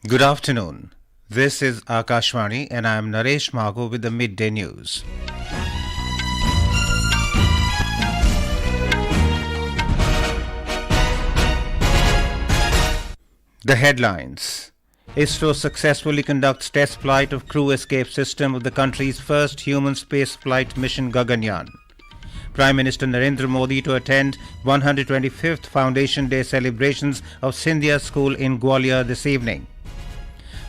Good afternoon. This is Akashvani and I am Naresh Magho with the midday news. The headlines. ISRO successfully conducts test flight of crew escape system of the country's first human spaceflight mission Gaganyaan. Prime Minister Narendra Modi to attend 125th Foundation Day celebrations of Scindia School in Gwalior this evening.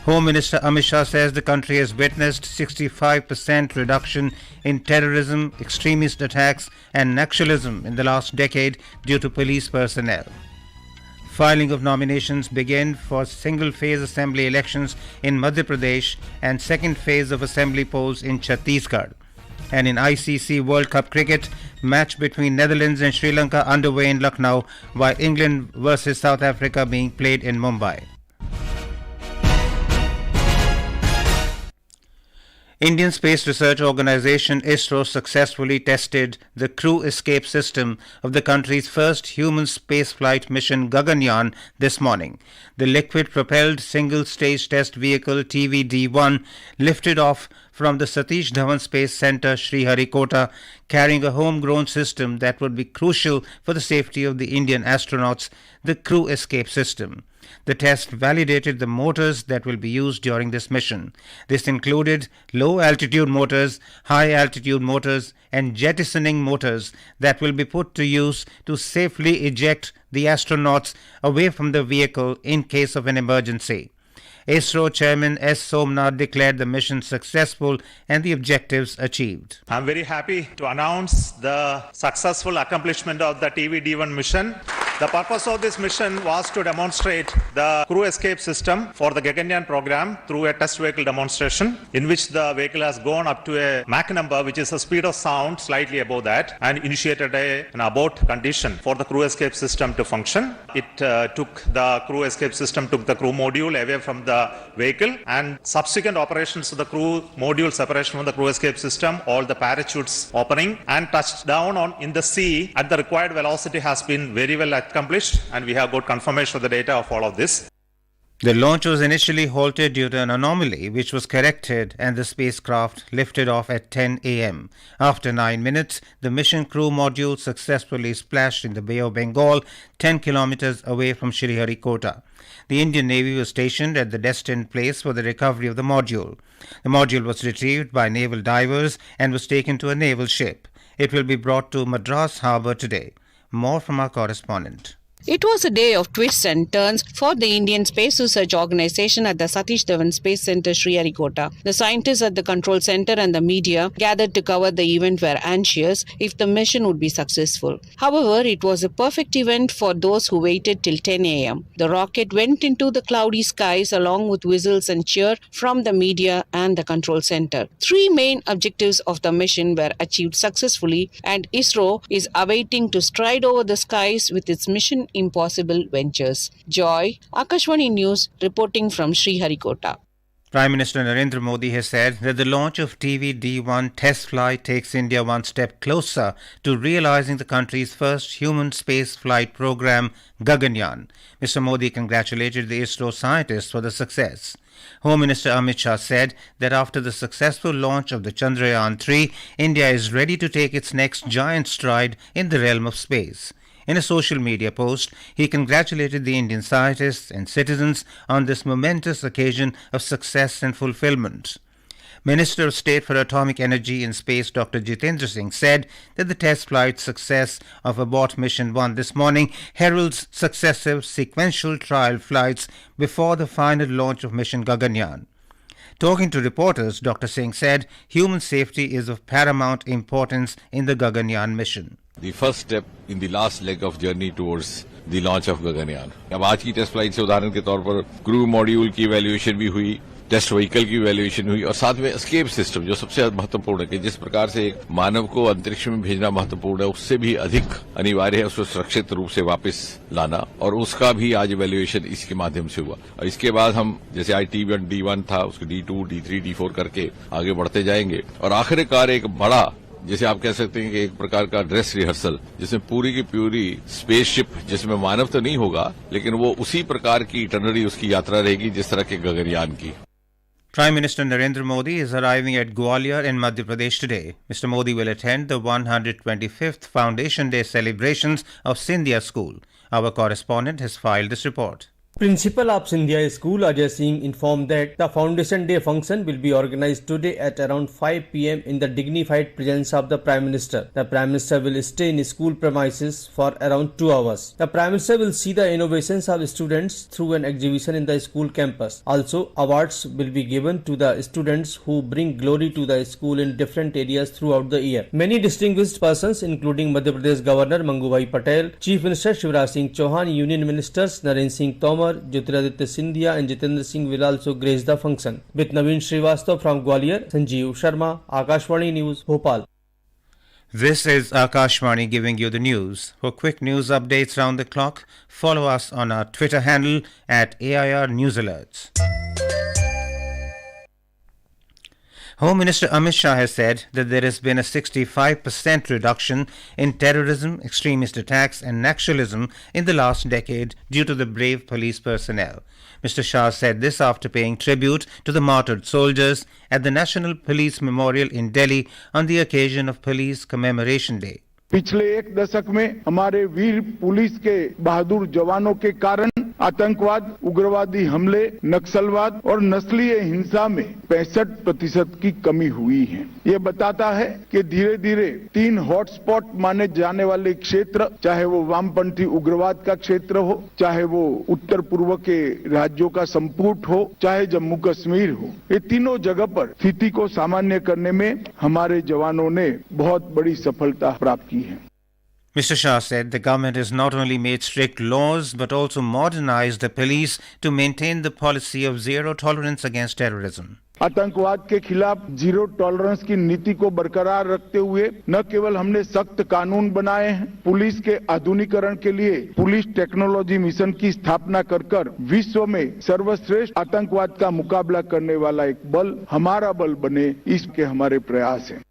Home Minister Amit Shah says the country has witnessed 65% reduction in terrorism, extremist attacks and Naxalism in the last decade due to police personnel. Filing of nominations begin for single-phase assembly elections in Madhya Pradesh and second phase of assembly polls in Chhattisgarh. And in ICC World Cup Cricket, match between Netherlands and Sri Lanka underway in Lucknow, while England versus South Africa being played in Mumbai. Indian Space Research Organisation ISRO successfully tested the crew escape system of the country's first human spaceflight mission Gaganyaan this morning. The liquid-propelled single-stage test vehicle TVD-1 lifted off from the Satish Dhawan Space Centre Sriharikota, carrying a homegrown system that would be crucial for the safety of the Indian astronauts, the crew escape system. The test validated the motors that will be used during this mission. This included low-altitude motors, high-altitude motors, and jettisoning motors that will be put to use to safely eject the astronauts away from the vehicle in case of an emergency. ISRO Chairman S. Somnath declared the mission successful and the objectives achieved. I'm very happy to announce the successful accomplishment of the TVD-1 mission. The purpose of this mission was to demonstrate the crew escape system for the Gaganyaan program through a test vehicle demonstration in which the vehicle has gone up to a Mach number, which is a speed of sound slightly above that, and initiated an abort condition for the crew escape system to function. The crew escape system took the crew module away from the vehicle, and subsequent operations of the crew module separation from the crew escape system, all the parachutes opening and touched down in the sea at the required velocity has been very well accomplished, and we have got confirmation of the data of all of this. The launch was initially halted due to an anomaly which was corrected and the spacecraft lifted off at 10 a.m. After 9 minutes, the mission crew module successfully splashed in the Bay of Bengal, 10 kilometers away from Sriharikota. The Indian Navy was stationed at the destined place for the recovery of the module. The module was retrieved by naval divers and was taken to a naval ship. It will be brought to Madras harbour today. More from our correspondent. It was a day of twists and turns for the Indian Space Research Organisation at the Satish Dhawan Space Centre Sriharikota. The scientists at the control centre and the media gathered to cover the event were anxious if the mission would be successful. However, it was a perfect event for those who waited till 10 a.m. The rocket went into the cloudy skies along with whistles and cheer from the media and the control centre. Three main objectives of the mission were achieved successfully, and ISRO is awaiting to stride over the skies with its mission impossible ventures. Joy, Akashvani News, reporting from Sriharikota. Prime Minister Narendra Modi has said that the launch of TVD-1 test flight takes India one step closer to realizing the country's first human space flight program, Gaganyaan. Mr. Modi congratulated the ISRO scientists for the success. Home Minister Amit Shah said that after the successful launch of the Chandrayaan-3, India is ready to take its next giant stride in the realm of space. In a social media post, he congratulated the Indian scientists and citizens on this momentous occasion of success and fulfillment. Minister of State for Atomic Energy and Space Dr. Jitendra Singh said that the test flight success of Abort Mission 1 this morning heralds successive sequential trial flights before the final launch of Mission Gaganyaan. Talking to reporters, Dr. Singh said human safety is of paramount importance in the Gaganyaan mission. The first step in the last leg of journey towards the launch of Gaganyaan. अब आज की test flight से उदाहरण के तौर पर crew module की evaluation भी हुई, टेस्ट व्हीकल की इवैल्यूएशन हुई और साथ में एस्केप सिस्टम जो सबसे महत्वपूर्ण है कि जिस प्रकार से एक मानव को अंतरिक्ष में भेजना महत्वपूर्ण है, उससे भी अधिक अनिवार्य है उसको सुरक्षित रूप से वापस लाना, और उसका भी आज इवैल्यूएशन इसके माध्यम से हुआ। और इसके बाद हम जैसे आज T1 D1 था, उसको D2 D3 D4 करके आगे बढ़ते जाएंगे और आखिरकार एक बड़ा जैसे आप कह सकते हैं कि एक प्रकार का ड्रेस रिहर्सल, जिसमें पूरी की पूरी स्पेसशिप, जिसमें मानव तो नहीं होगा लेकिन वो उसी प्रकार की इटरनरी उसकी यात्रा रहेगी जिस तरह के गगनयान की। Prime Minister Narendra Modi is arriving at Gwalior in Madhya Pradesh today. Mr. Modi will attend the 125th Foundation Day celebrations of Scindia School. Our correspondent has filed this report. Principal of Scindia School, Ajay Singh, informed that the Foundation Day function will be organized today at around 5 p.m. in the dignified presence of the Prime Minister. The Prime Minister will stay in school premises for around 2 hours. The Prime Minister will see the innovations of students through an exhibition in the school campus. Also, awards will be given to the students who bring glory to the school in different areas throughout the year. Many distinguished persons, including Madhya Pradesh Governor Mangubhai Patel, Chief Minister Shivraj Singh Chauhan, Union Ministers Narendra Singh Tomar, Jyotiraditya Scindia and Jitendra Singh will also grace the function. With Naveen Srivastav from Gwalior, Sanjeev Sharma, Akashvani News, Bhopal. This is Akashvani giving you the news. For quick news updates round the clock, follow us on our Twitter handle at AIR News Alerts. Home Minister Amit Shah has said that there has been a 65% reduction in terrorism, extremist attacks and Naxalism in the last decade due to the brave police personnel. Mr. Shah said this after paying tribute to the martyred soldiers at the National Police Memorial in Delhi on the occasion of Police Commemoration Day. पिछले एक दशक में हमारे वीर police के बहादुर जवानों के कारण आतंकवाद, उग्रवादी हमले, नक्सलवाद और नस्लीय हिंसा में 65% की कमी हुई है। ये बताता है कि धीरे धीरे 3 हॉटस्पॉट माने जाने वाले क्षेत्र, चाहे वो वामपंथी उग्रवाद का क्षेत्र हो, चाहे वो उत्तर पूर्व के राज्यों का संपुट हो, चाहे जम्मू कश्मीर हो, ये तीनों जगह पर स्थिति को सामान्य करने में हमारे जवानों ने बहुत बड़ी सफलता प्राप्त की है। Mr. Shah said the government has not only made strict laws but also modernized the police to maintain the policy of zero tolerance against terrorism. आतंकवाद के खिलाफ जीरो टॉलरेंस की नीति को बरकरार रखते हुए न केवल हमने सख्त कानून बनाए हैं, पुलिस के आधुनिकीकरण के लिए पुलिस टेक्नोलॉजी मिशन की स्थापना कर विश्व में सर्वश्रेष्ठ आतंकवाद का मुकाबला करने वाला एक बल हमारा बल बने, इसके हमारे प्रयास हैं।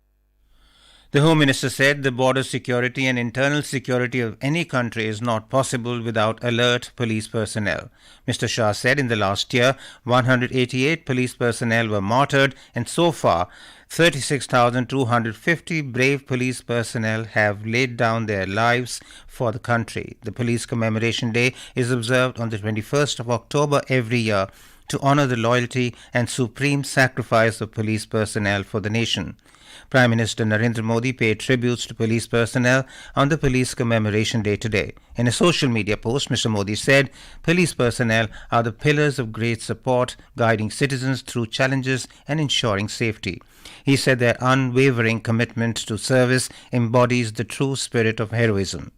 The Home Minister said the border security and internal security of any country is not possible without alert police personnel. Mr. Shah said in the last year, 188 police personnel were martyred and so far, 36,250 brave police personnel have laid down their lives for the country. The Police Commemoration Day is observed on the 21st of October every year to honor the loyalty and supreme sacrifice of police personnel for the nation. Prime Minister Narendra Modi paid tributes to police personnel on the Police Commemoration Day today. In a social media post, Mr. Modi said, police personnel are the pillars of great support, guiding citizens through challenges and ensuring safety. He said their unwavering commitment to service embodies the true spirit of heroism.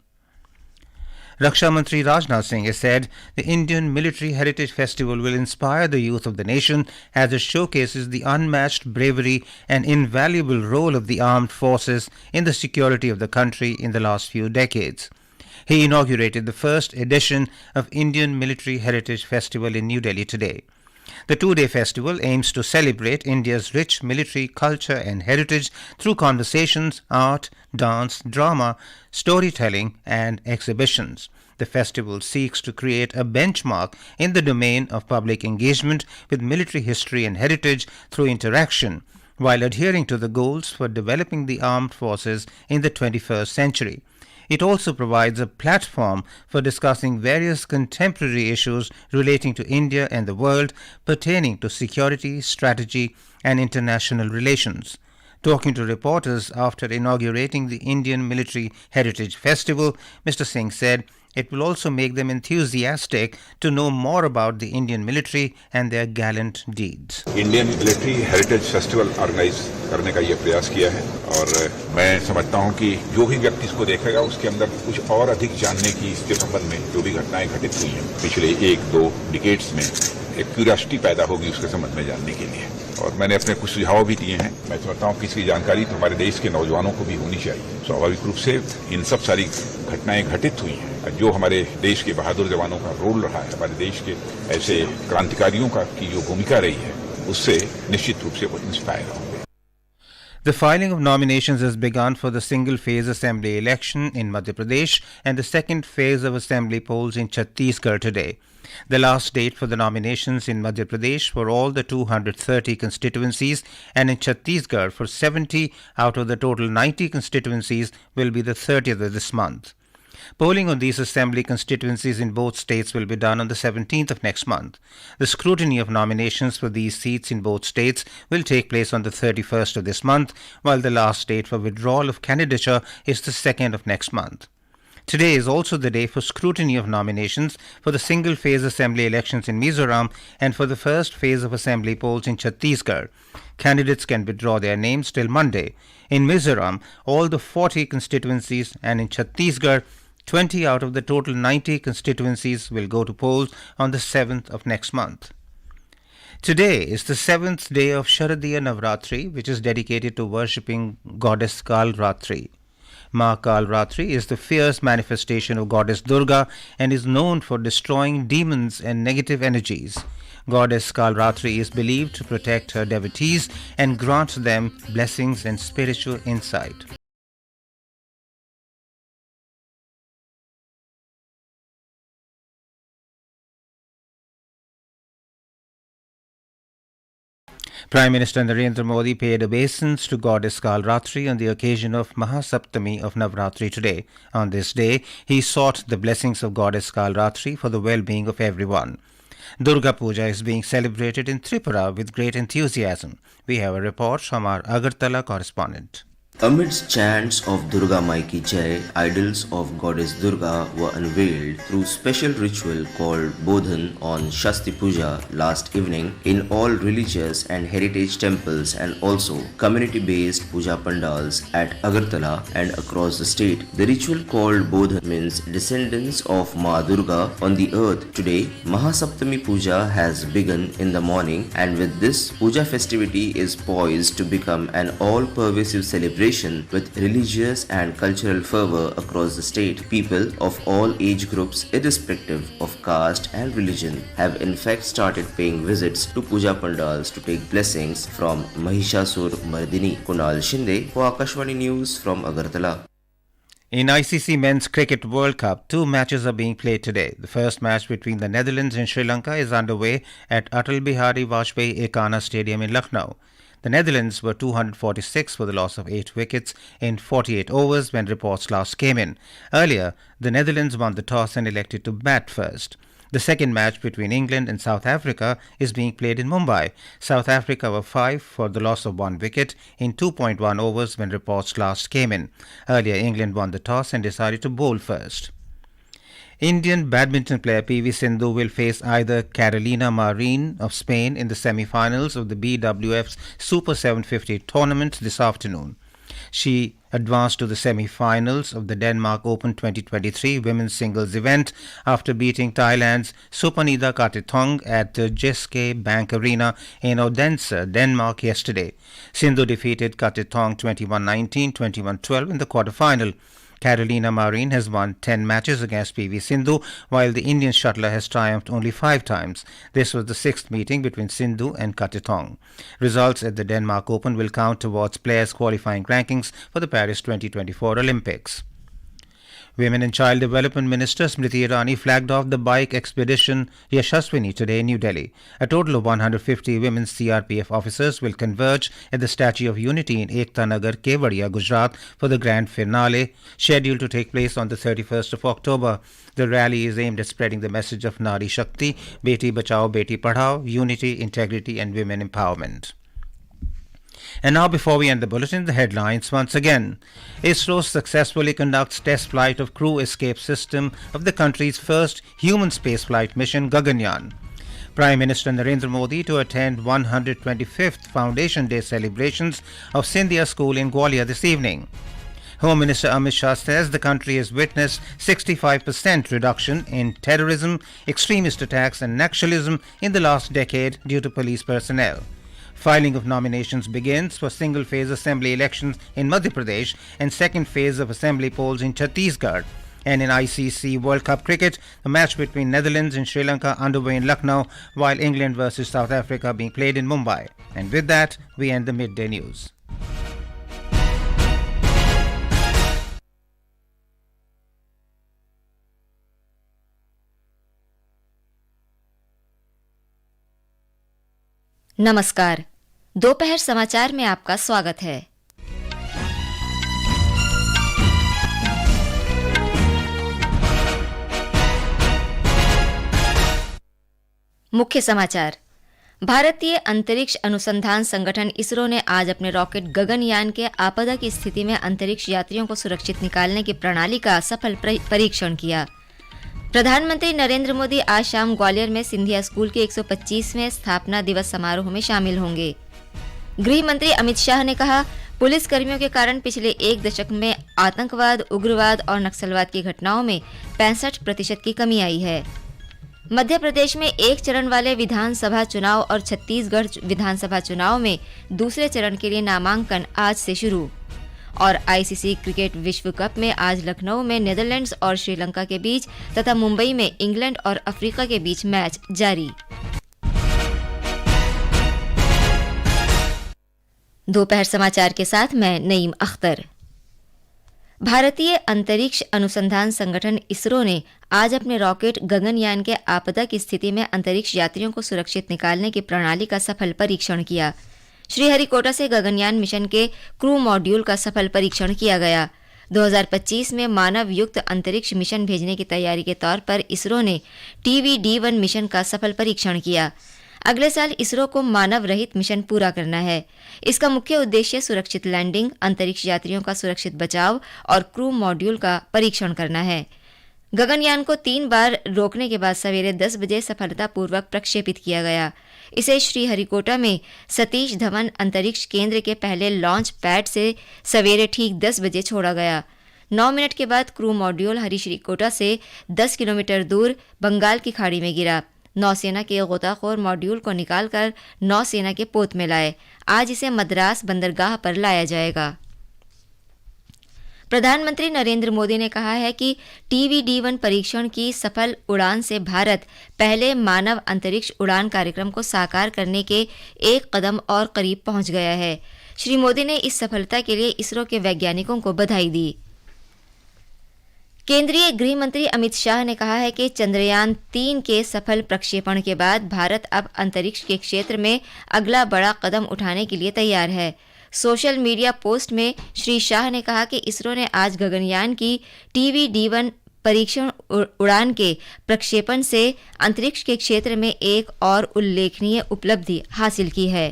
Raksha Mantri Rajnath Singh has said the Indian Military Heritage Festival will inspire the youth of the nation as it showcases the unmatched bravery and invaluable role of the armed forces in the security of the country in the last few decades. He inaugurated the first edition of Indian Military Heritage Festival in New Delhi today. The two-day festival aims to celebrate India's rich military culture and heritage through conversations, art, dance, drama, storytelling and exhibitions. The festival seeks to create a benchmark in the domain of public engagement with military history and heritage through interaction, while adhering to the goals for developing the armed forces in the 21st century. It also provides a platform for discussing various contemporary issues relating to India and the world pertaining to security, strategy, and international relations. Talking to reporters after inaugurating the Indian Military Heritage Festival, Mr. Singh said it will also make them enthusiastic to know more about the Indian military and their gallant deeds. Indian military heritage festival organise करने का ये प्रयास किया है और मैं समझता हूँ कि जो भी व्यक्ति इसको देखेगा उसके अंदर कुछ और अधिक जानने की इसके संबंध में जो भी घटनाएं घटित हुई हैं पिछले 1-2 डिकेड्स में एक क्यूरियोसिटी पैदा होगी उसके संबंध में जानने के लिए। और मैंने अपने कुछ सुझाव भी दिए हैं। मैं समझता हूँ कि इसकी जानकारी तो हमारे देश के नौजवानों को भी होनी चाहिए। स्वाभाविक रूप से इन सब सारी घटनाएं घटित हुई हैं जो हमारे देश के बहादुर जवानों का रोल रहा है, हमारे देश के ऐसे क्रांतिकारियों का की जो भूमिका रही है, उससे निश्चित रूप से वो इंस्पायर होंगे। The filing of nominations has begun for the single-phase assembly election in Madhya Pradesh and the second phase of assembly polls in Chhattisgarh today. The last date for the nominations in Madhya Pradesh for all the 230 constituencies and in Chhattisgarh for 70 out of the total 90 constituencies will be the 30th of this month. Polling on these assembly constituencies in both states will be done on the 17th of next month. The scrutiny of nominations for these seats in both states will take place on the 31st of this month, while the last date for withdrawal of candidature is the 2nd of next month. Today is also the day for scrutiny of nominations for the single-phase assembly elections in Mizoram and for the first phase of assembly polls in Chhattisgarh. Candidates can withdraw their names till Monday. In Mizoram, all the 40 constituencies, and in Chhattisgarh, 20 out of the total 90 constituencies will go to polls on the 7th of next month. Today is the 7th day of Sharadiya Navratri, which is dedicated to worshipping goddess Kalratri. Ma Kalratri is the fierce manifestation of goddess Durga and is known for destroying demons and negative energies. Goddess Kalratri is believed to protect her devotees and grant them blessings and spiritual insight. Prime Minister Narendra Modi paid obeisance to Goddess Kalratri on the occasion of Mahasaptami of Navratri today. On this day, he sought the blessings of Goddess Kalratri for the well-being of everyone. Durga Puja is being celebrated in Tripura with great enthusiasm. We have a report from our Agartala correspondent. Amidst chants of Durga Mai Ki Jai, idols of Goddess Durga were unveiled through special ritual called Bodhan on Shasti Puja last evening in all religious and heritage temples and also community-based puja pandals at Agartala and across the state. The ritual called Bodhan means descendants of Ma Durga on the earth. Today, Mahasaptami Puja has begun in the morning, and with this, puja festivity is poised to become an all-pervasive celebration with religious and cultural fervor across the state. People of all age groups, irrespective of caste and religion, have in fact started paying visits to puja pandals to take blessings from Mahishasur Mardini. Kunal Shinde for Akashvani News from Agartala. In ICC Men's Cricket World Cup, 2 matches are being played today. The first match between the Netherlands and Sri Lanka is underway at Atal Bihari Vajpayee Ekana Stadium in Lucknow. The Netherlands were 246 for the loss of 8 wickets in 48 overs when reports last came in. Earlier, the Netherlands won the toss and elected to bat first. The second match between England and South Africa is being played in Mumbai. South Africa were 5 for the loss of 1 wicket in 2.1 overs when reports last came in. Earlier, England won the toss and decided to bowl first. Indian badminton player PV Sindhu will face either Carolina Marin of Spain in the semi-finals of the BWF's Super 750 tournament this afternoon. She advanced to the semi-finals of the Denmark Open 2023 women's singles event after beating Thailand's Supanida Katithong at the Jyske Bank Arena in Odense, Denmark yesterday. Sindhu defeated Katithong 21-19, 21-12 in the quarter-final. Carolina Marin has won 10 matches against PV Sindhu, while the Indian shuttler has triumphed only 5 times. This was the 6th meeting between Sindhu and Katithong. Results at the Denmark Open will count towards players' qualifying rankings for the Paris 2024 Olympics. Women and Child Development Minister Smriti Irani flagged off the bike expedition Yashaswini today in New Delhi. A total of 150 women CRPF officers will converge at the Statue of Unity in Ekta Nagar, Kevadia, Gujarat for the grand finale, scheduled to take place on the 31st of October. The rally is aimed at spreading the message of Nari Shakti, Beti Bachao, Beti Padhao, unity, integrity and women empowerment. And now, before we end the bulletin, the headlines once again. ISRO successfully conducts test flight of crew escape system of the country's first human spaceflight mission, Gaganyaan. Prime Minister Narendra Modi to attend 125th Foundation Day celebrations of Scindia School in Gwalior this evening. Home Minister Amit Shah says the country has witnessed 65% reduction in terrorism, extremist attacks and Naxalism in the last decade due to police personnel. Filing of nominations begins for single-phase assembly elections in Madhya Pradesh and second phase of assembly polls in Chhattisgarh. And in ICC World Cup Cricket, the match between Netherlands and Sri Lanka underway in Lucknow, while England versus South Africa being played in Mumbai. And with that, we end the midday news. नमस्कार। दोपहर समाचार में आपका स्वागत है। मुख्य समाचार। भारतीय अंतरिक्ष अनुसंधान संगठन इसरो ने आज अपने रॉकेट गगनयान के आपदा की स्थिति में अंतरिक्ष यात्रियों को सुरक्षित निकालने की प्रणाली का सफल परीक्षण किया। प्रधानमंत्री नरेंद्र मोदी आज शाम ग्वालियर में सिंधिया स्कूल के 125वें स्थापना दिवस समारोह में शामिल होंगे। गृह मंत्री अमित शाह ने कहा, पुलिस कर्मियों के कारण पिछले एक दशक में आतंकवाद, उग्रवाद और नक्सलवाद की घटनाओं में 65% की कमी आई है। मध्य प्रदेश में एक चरण वाले विधानसभा चुनाव और छत्तीसगढ़ विधानसभा चुनाव में दूसरे चरण के लिए नामांकन आज से शुरू। और आईसीसी क्रिकेट विश्व कप में आज लखनऊ में नीदरलैंड्स और श्रीलंका के बीच तथा मुंबई में इंग्लैंड और अफ्रीका के बीच मैच जारी। दोपहर समाचार के साथ मैं नईम अख्तर। भारतीय अंतरिक्ष अनुसंधान संगठन इसरो ने आज अपने रॉकेट गगनयान के आपदा की स्थिति में अंतरिक्ष यात्रियों को सुरक्षित निकालने की प्रणाली का सफल परीक्षण किया। श्रीहरिकोटा से गगनयान मिशन के क्रू मॉड्यूल का सफल परीक्षण किया गया। 2025 में मानव युक्त अंतरिक्ष मिशन भेजने की तैयारी के तौर पर इसरो ने TVD-1 मिशन का सफल परीक्षण किया। अगले साल इसरो को मानव रहित मिशन पूरा करना है। इसका मुख्य उद्देश्य सुरक्षित लैंडिंग, अंतरिक्ष यात्रियों का सुरक्षित बचाव और क्रू मॉड्यूल का परीक्षण करना है। गगनयान को 3 बार रोकने के बाद सवेरे 10 बजे सफलतापूर्वक प्रक्षेपित किया गया। इसे श्रीहरिकोटा में सतीश धवन अंतरिक्ष केंद्र के पहले लॉन्च पैड से सवेरे ठीक 10 बजे छोड़ा गया। 9 मिनट के बाद क्रू मॉड्यूल हरिश्रीकोटा से 10 किलोमीटर दूर बंगाल की खाड़ी में गिरा। नौसेना के गोताखोर मॉड्यूल को निकालकर नौसेना के पोत में लाए। आज इसे मद्रास बंदरगाह पर लाया जाएगा। प्रधानमंत्री नरेंद्र मोदी ने कहा है कि TVD-1 परीक्षण की सफल उड़ान से भारत पहले मानव अंतरिक्ष उड़ान कार्यक्रम को साकार करने के एक कदम और करीब पहुंच गया है। श्री मोदी ने इस सफलता के लिए इसरो के वैज्ञानिकों को बधाई दी। केंद्रीय गृह मंत्री अमित शाह ने कहा है कि चंद्रयान 3 के सफल प्रक्षेपण के बाद भारत अब अंतरिक्ष के क्षेत्र में अगला बड़ा कदम उठाने के लिए तैयार है। सोशल मीडिया पोस्ट में श्री शाह ने कहा कि इसरो ने आज गगनयान की TVD-1 परीक्षण उड़ान के प्रक्षेपण से अंतरिक्ष के क्षेत्र में एक और उल्लेखनीय उपलब्धि हासिल की है।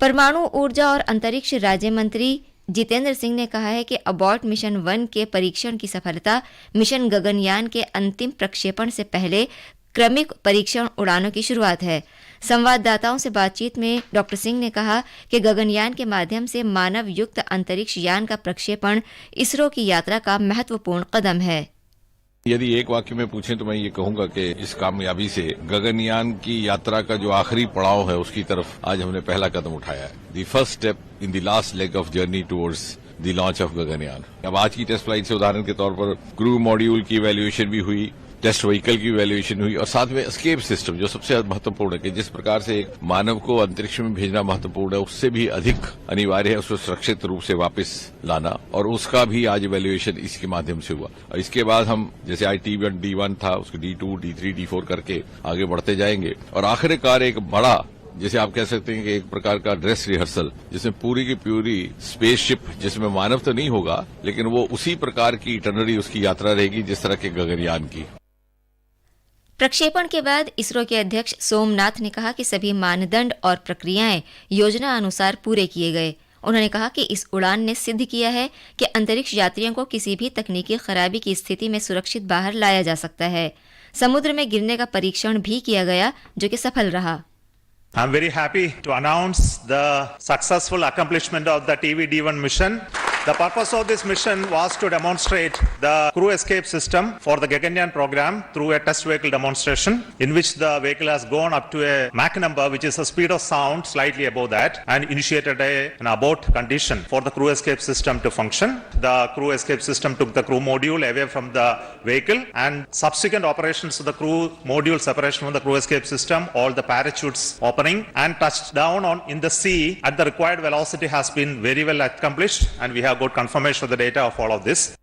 परमाणु ऊर्जा और अंतरिक्ष राज्य मंत्री जितेंद्र सिंह ने कहा है कि अबॉर्ट मिशन 1 के परीक्षण की सफलता मिशन गगनयान के अंतिम प्रक्षेपण से पहले क्रमिक परीक्षण उड़ानों की शुरुआत है। संवाददाताओं से बातचीत में डॉक्टर सिंह ने कहा कि गगनयान के माध्यम से मानव युक्त अंतरिक्ष यान का प्रक्षेपण इसरो की यात्रा का महत्वपूर्ण कदम है। यदि एक वाक्य में पूछें तो मैं ये कहूंगा कि इस कामयाबी से गगनयान की यात्रा का जो आखिरी पड़ाव है उसकी तरफ आज हमने पहला कदम उठाया है। The first step in the last leg of journey towards the launch of Gaganyaan. अब आज की टेस्ट फ्लाइट से उदाहरण के तौर पर क्रू मॉड्यूल की इवैल्यूएशन भी हुई, टेस्ट व्हीकल की इवैल्यूएशन हुई और साथ में एस्केप सिस्टम जो सबसे महत्वपूर्ण है कि जिस प्रकार से एक मानव को अंतरिक्ष में भेजना महत्वपूर्ण है उससे भी अधिक अनिवार्य है उसको सुरक्षित रूप से वापस लाना, और उसका भी आज इवैल्यूएशन इसके माध्यम से हुआ। और इसके बाद हम जैसे आज TVD-1 था उसको D2, D3, D4 करके आगे बढ़ते जाएंगे और आखिरकार एक बड़ा, जैसे आप कह सकते हैं कि एक प्रकार का ड्रेस रिहर्सल जिसमें पूरी की पूरी स्पेसशिप, जिसमें मानव तो नहीं होगा लेकिन वो उसी प्रकार की इटरनरी उसकी यात्रा रहेगी जिस तरह के गगनयान की। प्रक्षेपण के बाद इसरो के अध्यक्ष सोमनाथ ने कहा कि सभी मानदंड और प्रक्रियाएं योजना अनुसार पूरे किए गए। उन्होंने कहा कि इस उड़ान ने सिद्ध किया है कि अंतरिक्ष यात्रियों को किसी भी तकनीकी खराबी की स्थिति में सुरक्षित बाहर लाया जा सकता है। समुद्र में गिरने का परीक्षण भी किया गया जो कि सफल रहा। I'm very happy to announce the successful accomplishment of the TVD-1 mission. The purpose of this mission was to demonstrate the crew escape system for the Gaganyaan program through a test vehicle demonstration in which the vehicle has gone up to a Mach number which is a speed of sound slightly above that and initiated an abort condition for the crew escape system to function. The crew escape system took the crew module away from the vehicle and subsequent operations of the crew module separation from the crew escape system, all the parachutes opening and touched down in the sea at the required velocity has been very well accomplished and we have got confirmation of the data of all of this.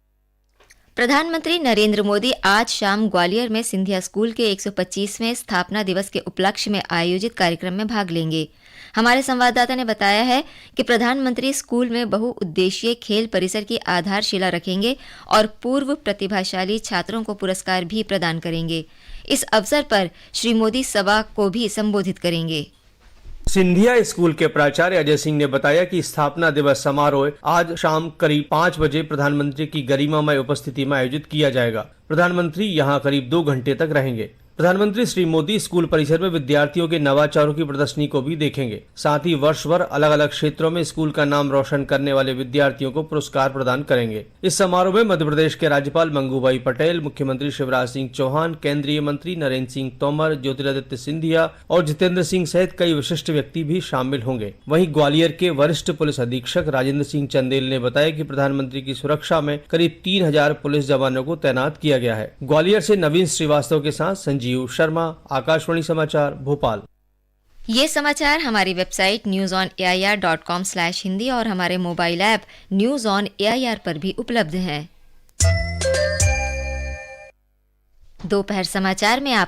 प्रधानमंत्री नरेंद्र मोदी आज शाम ग्वालियर में Scindia school के 125वें स्थापना दिवस के उपलक्ष्य में आयोजित कार्यक्रम में भाग लेंगे। हमारे संवाददाता ने बताया है कि प्रधानमंत्री स्कूल में बहुउद्देशीय खेल परिसर की आधारशिला रखेंगे और पूर्व प्रतिभाशाली छात्रों को पुरस्कार भी प्रदान करेंगे। इस अवसर पर श्री मोदी सभा को भी संबोधित करेंगे। सिंधिया स्कूल के प्राचार्य अजय सिंह ने बताया कि स्थापना दिवस समारोह आज शाम करीब 5 बजे प्रधानमंत्री की गरिमामय उपस्थिति में आयोजित किया जाएगा। प्रधानमंत्री यहां करीब 2 घंटे तक रहेंगे। प्रधानमंत्री श्री मोदी स्कूल परिसर में विद्यार्थियों के नवाचारों की प्रदर्शनी को भी देखेंगे। साथ ही वर्ष भर अलग अलग क्षेत्रों में स्कूल का नाम रोशन करने वाले विद्यार्थियों को पुरस्कार प्रदान करेंगे। इस समारोह में मध्य प्रदेश के राज्यपाल मंगूभाई पटेल, मुख्यमंत्री शिवराज सिंह चौहान, केंद्रीय मंत्री नरेंद्र सिंह तोमर, ज्योतिरादित्य सिंधिया और जितेंद्र सिंह सहित कई विशिष्ट व्यक्ति भी शामिल होंगे। वहीं ग्वालियर के वरिष्ठ पुलिस अधीक्षक राजेंद्र सिंह चंदेल ने बताया कि प्रधानमंत्री की सुरक्षा में करीब 3000 पुलिस जवानों को तैनात किया गया है। ग्वालियर से नवीन श्रीवास्तव के साथ संजीव शर्मा, आकाशवाणी समाचार, भोपाल। ये समाचार हमारी वेबसाइट newsonair.com/hindi और हमारे mobile app news on AIR पर भी उपलब्ध हैं। दोपहर समाचार में आप